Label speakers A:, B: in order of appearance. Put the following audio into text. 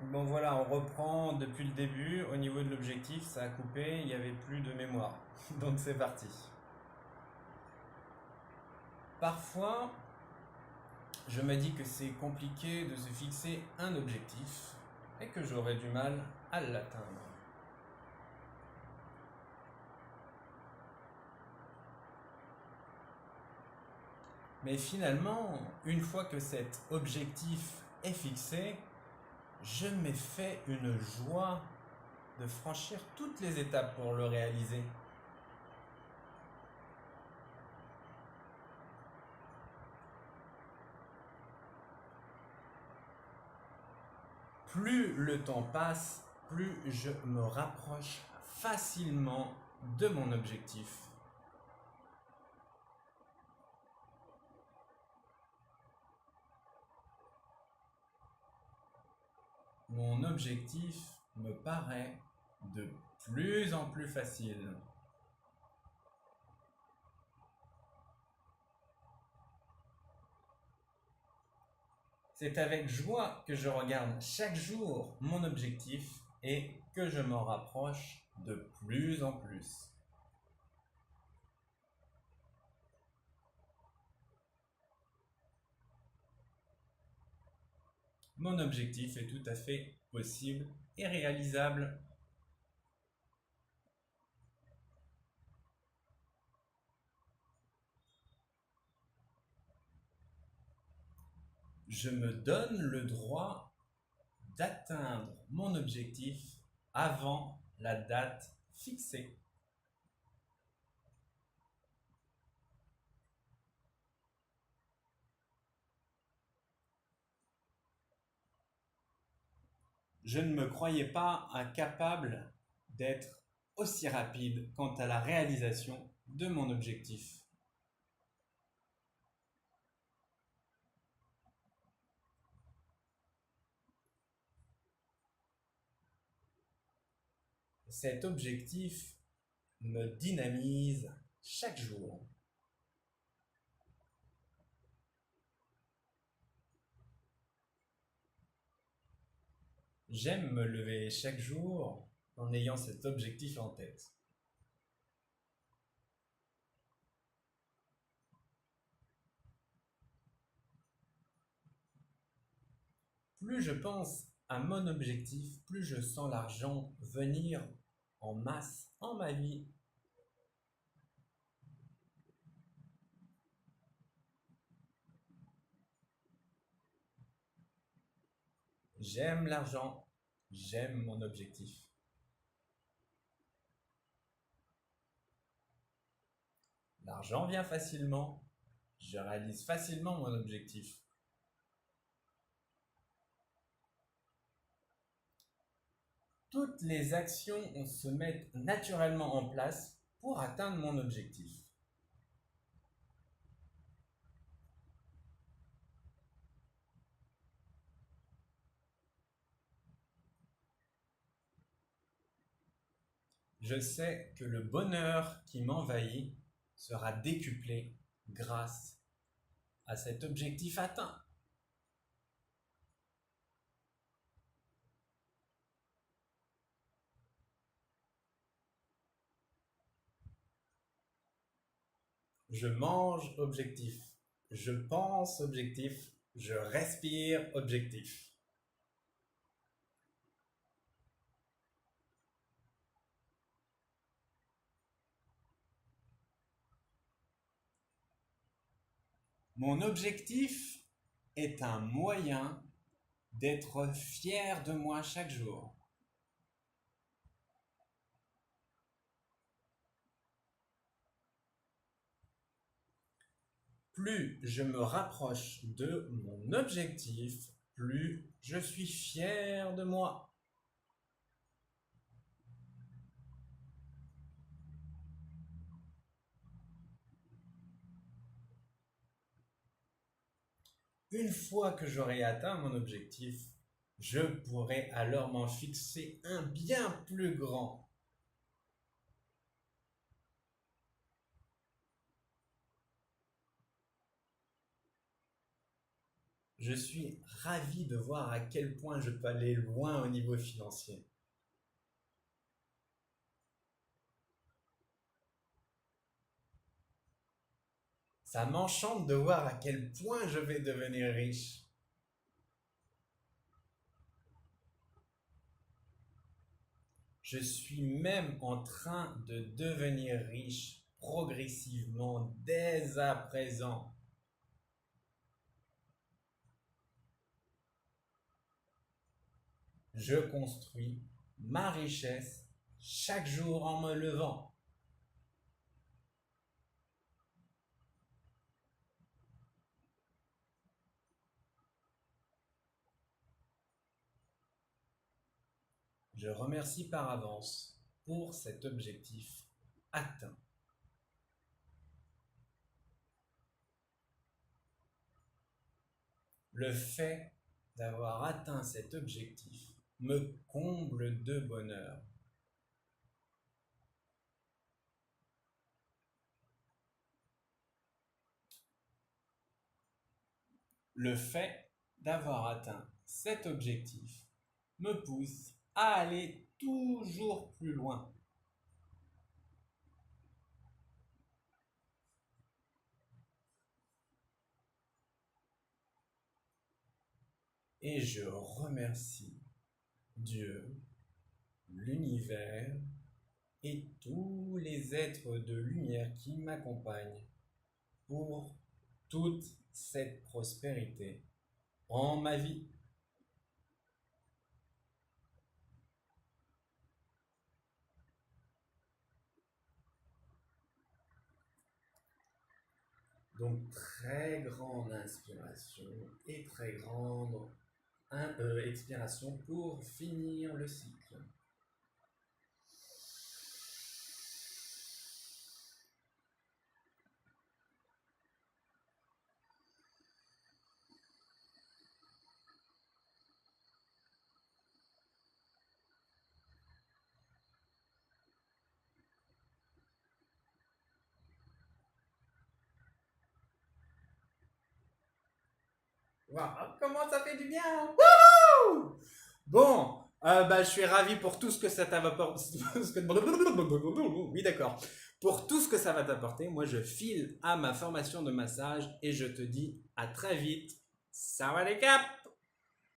A: Bon voilà, on reprend depuis le début. Au niveau de l'objectif, ça a coupé, il n'y avait plus de mémoire. Donc c'est parti. Parfois, je me dis que c'est compliqué de se fixer un objectif et que j'aurai du mal à l'atteindre. Mais finalement, une fois que cet objectif est fixé, je me fais une joie de franchir toutes les étapes pour le réaliser. Plus le temps passe, plus je me rapproche facilement de mon objectif. Mon objectif me paraît de plus en plus facile. C'est avec joie que je regarde chaque jour mon objectif et que je m'en rapproche de plus en plus. Mon objectif est tout à fait possible et réalisable. Je me donne le droit d'atteindre mon objectif avant la date fixée. Je ne me croyais pas incapable d'être aussi rapide quant à la réalisation de mon objectif. Cet objectif me dynamise chaque jour. J'aime me lever chaque jour en ayant cet objectif en tête. Plus je pense à mon objectif, plus je sens l'argent venir en masse en ma vie. J'aime l'argent, j'aime mon objectif. L'argent vient facilement, je réalise facilement mon objectif. Toutes les actions se mettent naturellement en place pour atteindre mon objectif. Je sais que le bonheur qui m'envahit sera décuplé grâce à cet objectif atteint. Je mange objectif, je pense objectif, je respire objectif. Mon objectif est un moyen d'être fier de moi chaque jour. Plus je me rapproche de mon objectif, plus je suis fier de moi. Une fois que j'aurai atteint mon objectif, je pourrai alors m'en fixer un bien plus grand. Je suis ravi de voir à quel point je peux aller loin au niveau financier. Ça m'enchante de voir à quel point je vais devenir riche. Je suis même en train de devenir riche progressivement dès à présent. Je construis ma richesse chaque jour en me levant. Je remercie par avance pour cet objectif atteint. Le fait d'avoir atteint cet objectif me comble de bonheur. Le fait d'avoir atteint cet objectif me pousse à aller toujours plus loin. Et je remercie Dieu, l'univers et tous les êtres de lumière qui m'accompagnent pour toute cette prospérité en ma vie. Donc très grande inspiration et très grande expiration pour finir le cycle. Waouh, comment ça fait du bien! Wouhou! Bon, je suis ravi pour tout ce que ça t'a apporté. Oui, d'accord. Pour tout ce que ça va t'apporter, moi je file à ma formation de massage et je te dis à très vite. Ça va les caps!